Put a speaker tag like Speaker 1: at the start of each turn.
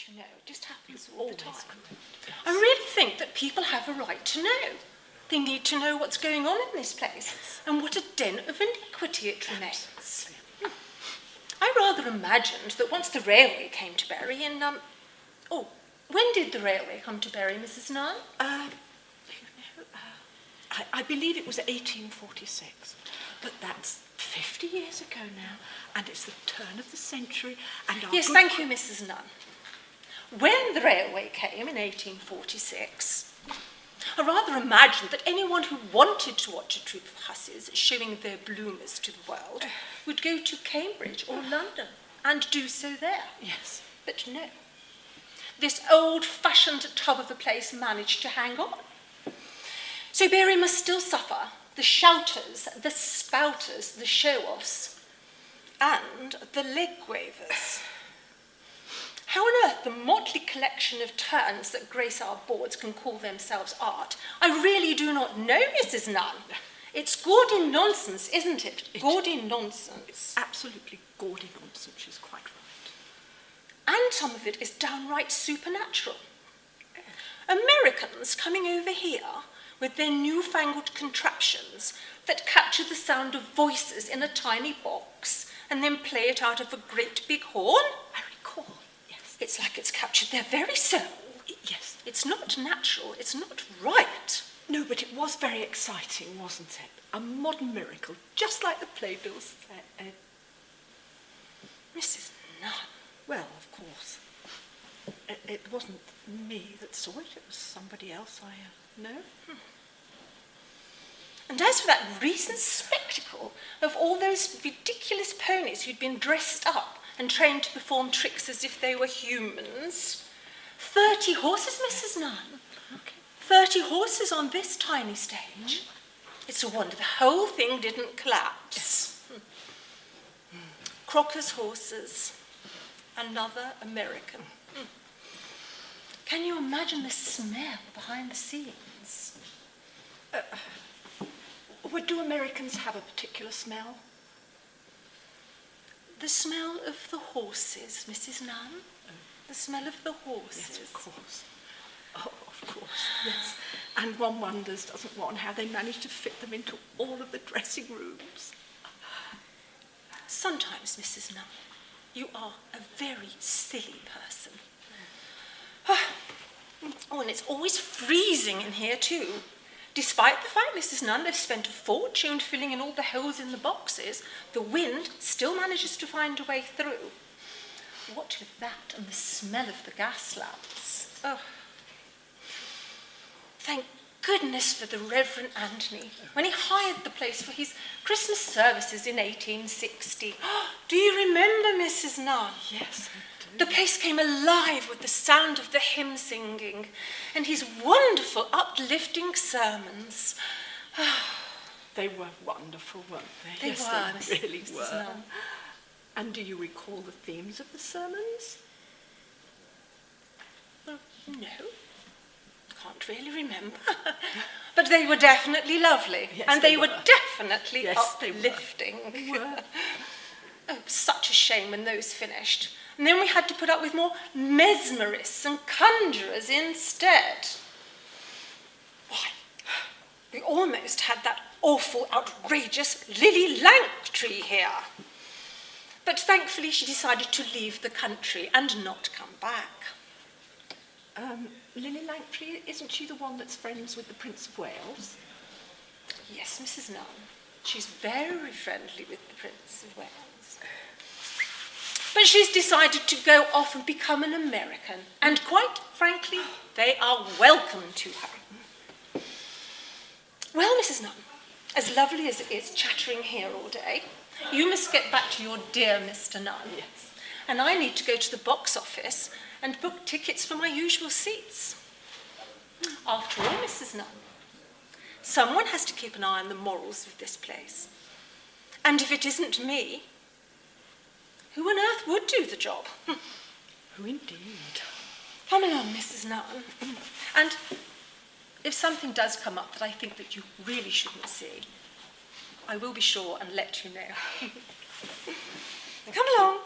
Speaker 1: you know. It just happens all the time. I really think that people have a right to know. They need to know what's going on in this place and what a den of iniquity it remains. I rather imagined that once the railway came to Bury when did the railway come to Bury, Mrs. Nunn?
Speaker 2: I believe it was 1846, but that's 50 years ago now, and it's the turn of the century, and
Speaker 1: Yes, thank you, Mrs. Nunn. When the railway came in 1846, I rather imagined that anyone who wanted to watch a troupe of hussies showing their bloomers to the world would go to Cambridge or London and do so there.
Speaker 2: Yes.
Speaker 1: But no. This old-fashioned tub of the place managed to hang on. So Bury must still suffer the shouters, the spouters, the show-offs, and the leg-wavers. How on earth the motley collection of turns that grace our boards can call themselves art, I really do not know, Mrs. Nunn. It's gaudy nonsense, isn't it? Gaudy nonsense.
Speaker 2: It's absolutely gaudy nonsense, she's quite right.
Speaker 1: And some of it is downright supernatural. Americans coming over here with their newfangled contraptions that capture the sound of voices in a tiny box and then play it out of a great big horn.
Speaker 2: I recall, yes.
Speaker 1: It's like it's captured their very soul.
Speaker 2: Yes.
Speaker 1: It's not natural, it's not right.
Speaker 2: No, but it was very exciting, wasn't it? A modern miracle, just like the playbills said.
Speaker 1: Mrs. Nunn.
Speaker 2: Well, of course. It wasn't me that saw it, it was somebody else I know.
Speaker 1: And as for that recent spectacle of all those ridiculous ponies who'd been dressed up and trained to perform tricks as if they were humans, 30 horses, Mrs. Nunn.
Speaker 2: Okay.
Speaker 1: 30 horses on this tiny stage. It's a wonder the whole thing didn't collapse. Crocker's horses. Another American. Can you imagine the smell behind the scenes?
Speaker 2: Do Americans have a particular smell?
Speaker 1: The smell of the horses, Mrs. Nunn. The smell of the horses.
Speaker 2: Yes, of course. Oh, of course, yes. And one wonders, doesn't one, how they manage to fit them into all of the dressing rooms.
Speaker 1: Sometimes, Mrs. Nunn, you are a very silly person. Oh, and it's always freezing in here too. Despite the fact, Mrs. Nunn, they've spent a fortune filling in all the holes in the boxes, the wind still manages to find a way through. What with that and the smell of the gas lamps. Oh. Thank goodness for the Reverend Anthony, when he hired the place for his Christmas services in 1860. Do you remember, Mrs. Nunn?
Speaker 2: Yes, I do.
Speaker 1: The place came alive with the sound of the hymn singing and his wonderful uplifting sermons.
Speaker 2: They were wonderful, weren't they?
Speaker 1: They
Speaker 2: yes,
Speaker 1: were,
Speaker 2: they really
Speaker 1: Mrs.
Speaker 2: were.
Speaker 1: Nunn.
Speaker 2: And do you recall the themes of the sermons?
Speaker 1: Well, no. Can't really remember. But they were definitely lovely.
Speaker 2: Yes,
Speaker 1: and they were definitely
Speaker 2: yes,
Speaker 1: uplifting.
Speaker 2: They were.
Speaker 1: Oh, such a shame when those finished. And then we had to put up with more mesmerists and conjurers instead. Why, we almost had that awful, outrageous Lily Langtree here. But thankfully she decided to leave the country and not come back.
Speaker 2: Lily Langtree, isn't she the one that's friends with the Prince of Wales?
Speaker 1: Yes, Mrs. Nunn. She's very friendly with the Prince of Wales. But she's decided to go off and become an American. And quite frankly, they are welcome to her. Well, Mrs. Nunn, as lovely as it is chattering here all day, you must get back to your dear Mr. Nunn.
Speaker 2: Yes.
Speaker 1: And I need to go to the box office and book tickets for my usual seats. After all, Mrs. Nunn, someone has to keep an eye on the morals of this place. And if it isn't me, who on earth would do the job?
Speaker 2: Who indeed?
Speaker 1: Come along, Mrs. Nunn. And if something does come up that I think that you really shouldn't see, I will be sure and let you know. Come along.